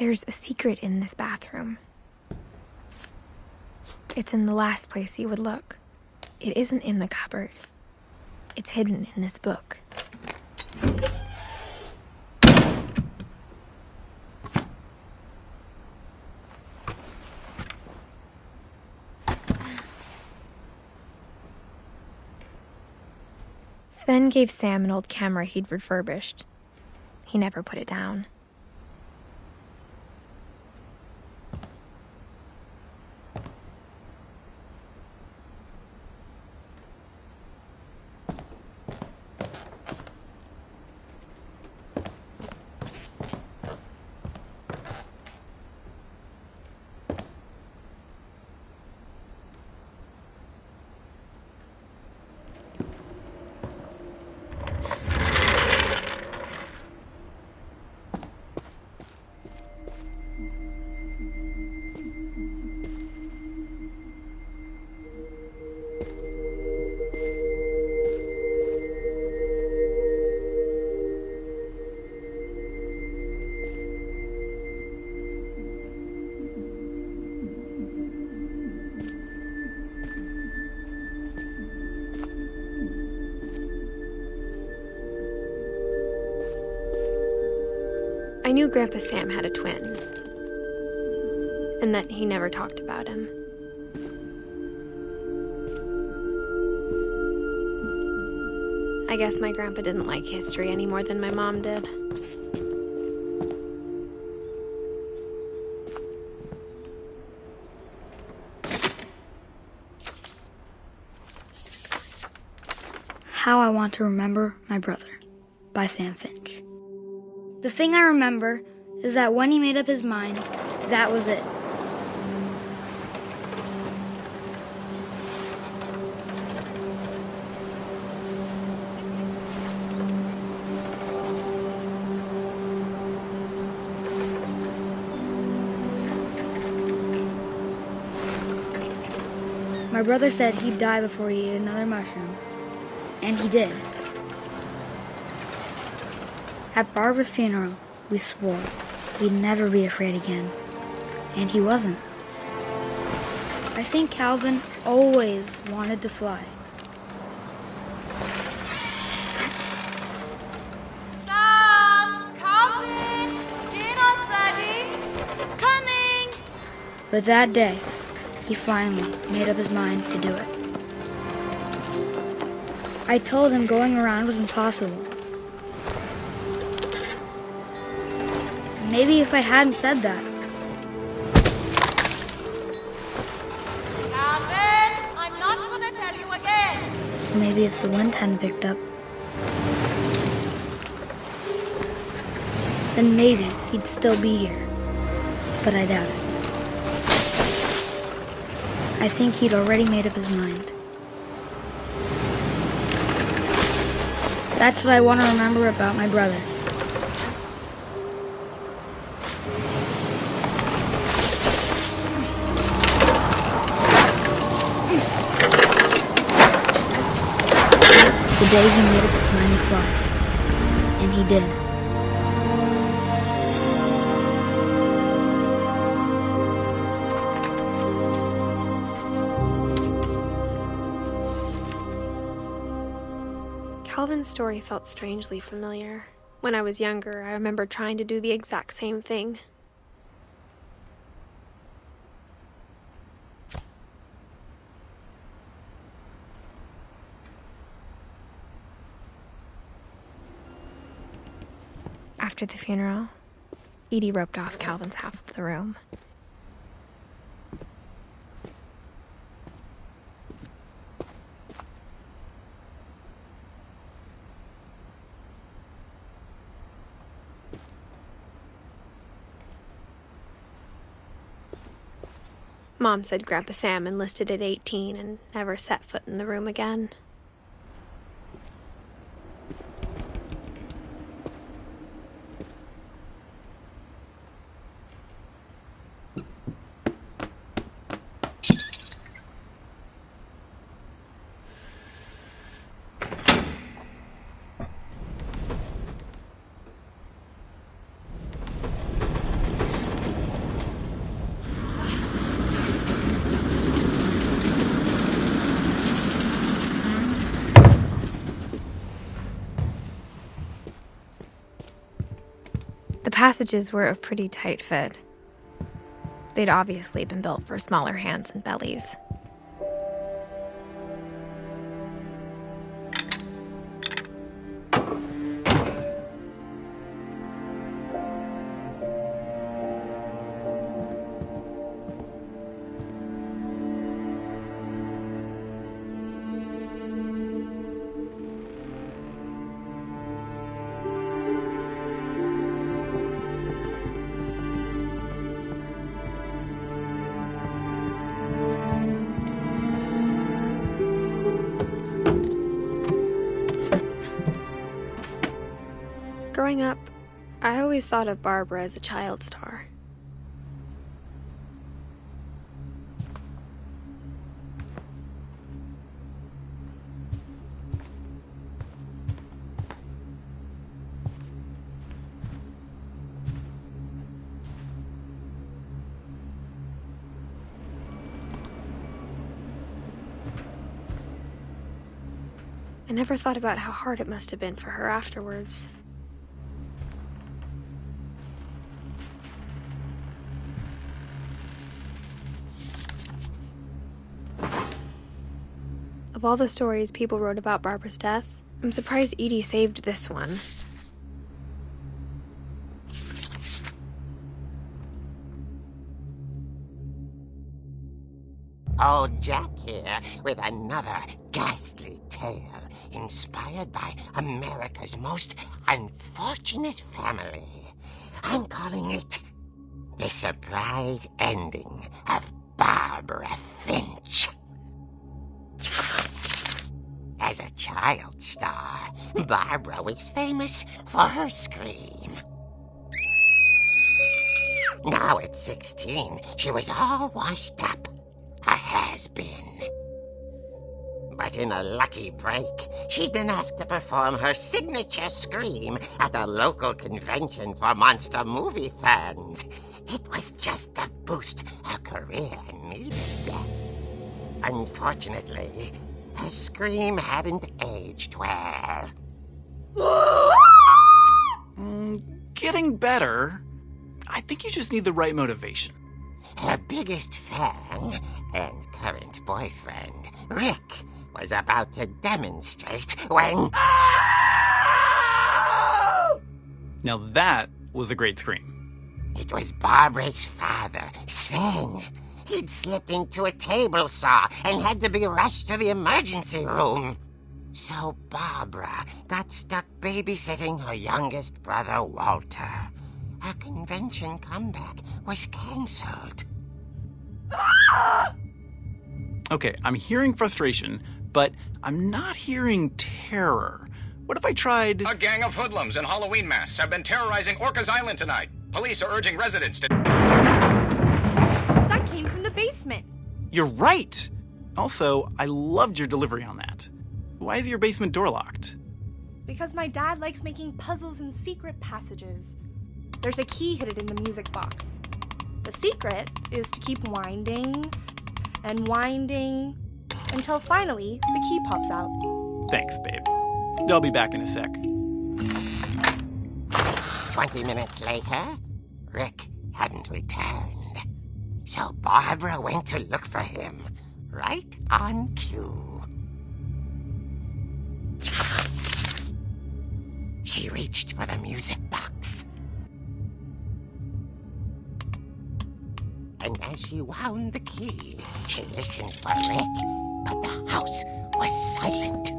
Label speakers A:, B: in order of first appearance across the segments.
A: There's a secret in this bathroom. It's in the last place you would look. It isn't in the cupboard. It's hidden in this book. Sven gave Sam an old camera he'd refurbished. He never put it down. I knew Grandpa Sam had a twin, and that he never talked about him. I guess my grandpa didn't like history any more than my mom did.
B: How I Want to Remember My Brother by Sam Finch. The thing I remember is that when he made up his mind, that was it. My brother said he'd die before he ate another mushroom, and he did. At Barbara's funeral, we swore we'd never be afraid again, and he wasn't. I think Calvin always wanted to fly.
C: Sam! Calvin! Dinner's ready! Coming!
B: But that day, he finally made up his mind to do it. I told him going around was impossible. Maybe if I hadn't said that.
C: Calvin, I'm not gonna tell you again.
B: Maybe if the wind hadn't picked up, then maybe he'd still be here. But I doubt it. I think he'd already made up his mind. That's what I want to remember about my brother. The day he made up his mind to fly. And he did.
A: Calvin's story felt strangely familiar. When I was younger, I remember trying to do the exact same thing. After the funeral, Edie roped off Calvin's half of the room. Mom said Grandpa Sam enlisted at 18 and never set foot in the room again. The passages were a pretty tight fit. They'd obviously been built for smaller hands and bellies. Growing up, I always thought of Barbara as a child star. I never thought about how hard it must have been for her afterwards. Of all the stories people wrote about Barbara's death, I'm surprised Edie saved this one.
D: Old Jack here with another ghastly tale inspired by America's most unfortunate family. I'm calling it The Surprise Ending of Barbara Finch. As a child star, Barbara was famous for her scream. Now at 16, she was all washed up. A has-been. But in a lucky break, she'd been asked to perform her signature scream at a local convention for monster movie fans. It was just the boost her career needed. Unfortunately, her scream hadn't aged well.
E: Getting better. I think you just need the right motivation.
D: Her biggest fan and current boyfriend, Rick, was about to demonstrate when...
E: Now that was a great scream.
D: It was Barbara's father, Sven. He'd slipped into a table saw and had to be rushed to the emergency room. So Barbara got stuck babysitting her youngest brother, Walter. Her convention comeback was cancelled.
E: Okay, I'm hearing frustration, but I'm not hearing terror. What if I tried...
F: A gang of hoodlums in Halloween masks have been terrorizing Orcas Island tonight. Police are urging residents to...
C: That came from the basement.
E: You're right! Also, I loved your delivery on that. Why is your basement door locked?
G: Because my dad likes making puzzles and secret passages. There's a key hidden in the music box. The secret is to keep winding and winding until finally the key pops out.
E: Thanks, babe. I'll be back in a sec.
D: 20 minutes later, Rick hadn't returned. So Barbara went to look for him, right on cue. She reached for the music box. And as she wound the key, she listened for Rick, but the house was silent.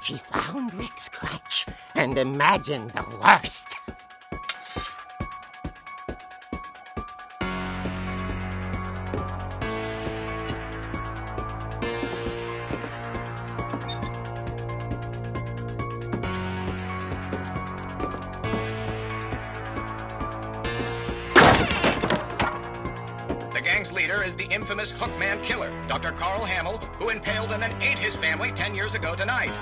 D: She found Rick's crutch and imagined the worst.
F: The gang's leader is the infamous Hookman killer, Dr. Carl Hamill, who impaled and then ate his family 10 years ago tonight.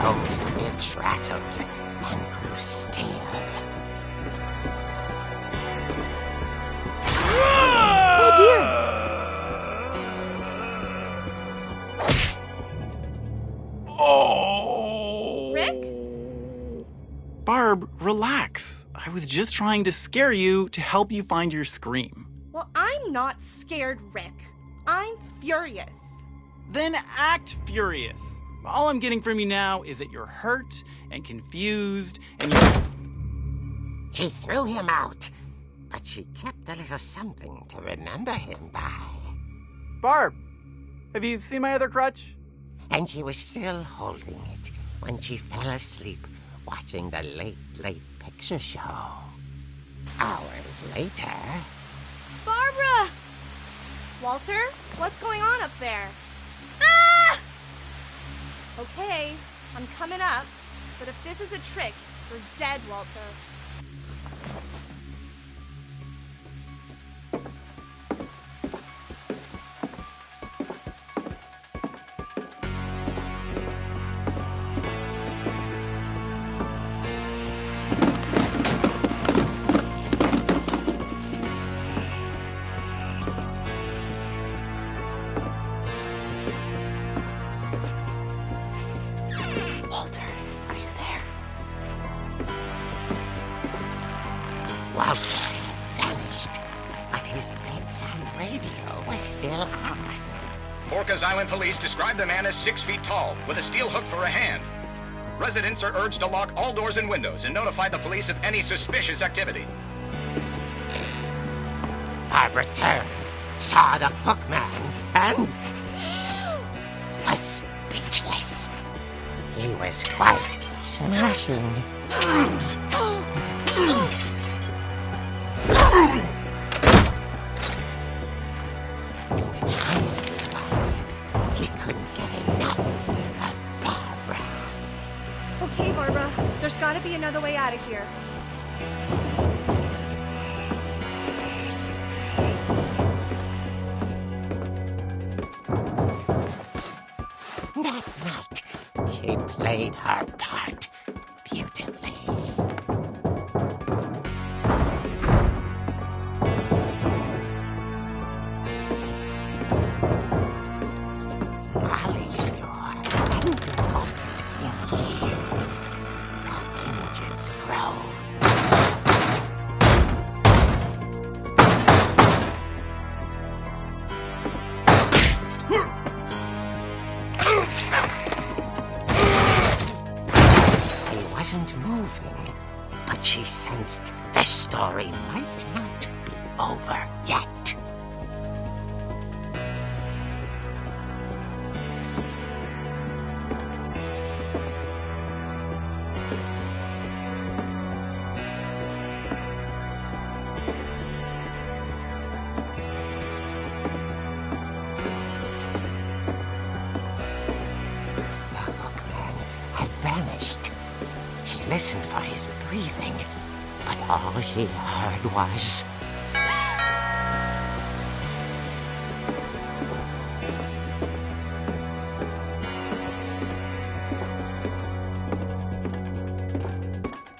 D: Old Finch rattled and grew still.
A: Oh dear!
E: Oh!
G: Rick?
E: Barb, relax. I was just trying to scare you to help you find your scream.
G: Well, I'm not scared, Rick. I'm furious.
E: Then act furious. All I'm getting from you now is that you're hurt and confused and
D: She threw him out, but she kept a little something to remember him by.
E: Barb, have you seen my other crutch?
D: And she was still holding it when she fell asleep watching the late picture show. Hours later...
G: Barbara! Walter, what's going on up there? Ah! Okay, I'm coming up, but if this is a trick, you're dead, Walter.
A: Walter, are you there?
D: Walter had vanished, but his bedside radio was still on.
F: Orcas Island police describe the man as 6 feet tall, with a steel hook for a hand. Residents are urged to lock all doors and windows and notify the police of any suspicious activity.
D: Barbara turned, saw the hook man, and was speechless. He was quite smashing. And he was. He couldn't get enough of Barbara.
G: Okay, Barbara, there's gotta be another way out of here.
D: That night, she played her part beautifully. Molly's door hadn't been opened in years. The hinges groaned. He wasn't moving, but she sensed the story might not be over yet. The hookman had vanished. She listened for his breathing, but all she heard was...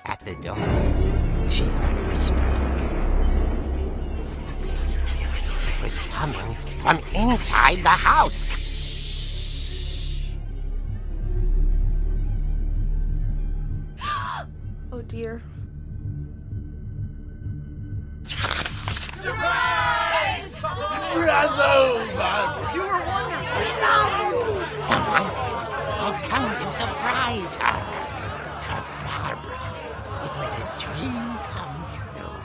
D: At the door, she heard whispering. It was coming from inside the house.
G: Oh dear.
D: The monsters had come to surprise her. For Barbara, it was a dream come true.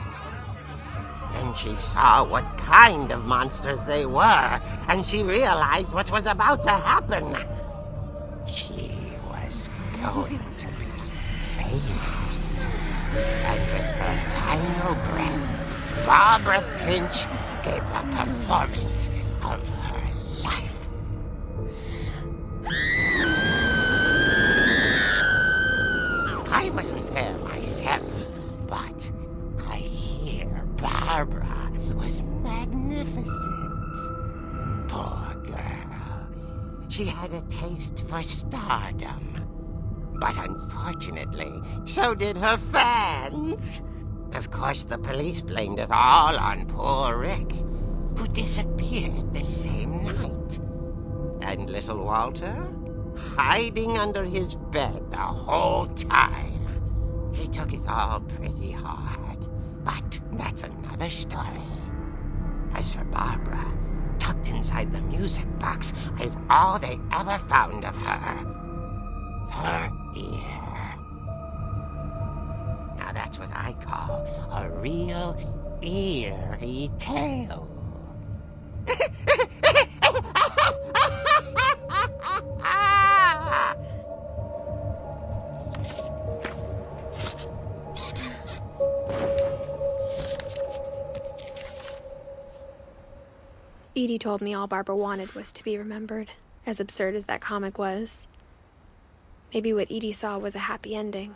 D: Then she saw what kind of monsters they were, and she realized what was about to happen. She was going to be famous. And with her final breath, Barbara Finch gave the performance of her life. I wasn't there myself, but I hear Barbara was magnificent. Poor girl. She had a taste for stardom. But unfortunately, so did her fans. Of course, the police blamed it all on poor Rick, who disappeared the same night. And little Walter? Hiding under his bed the whole time. He took it all pretty hard, but that's another story. As for Barbara, tucked inside the music box is all they ever found of her. Her ear. Now that's what I call a real eerie tale.
A: Edie told me all Barbara wanted was to be remembered, as absurd as that comic was. Maybe what Edie saw was a happy ending.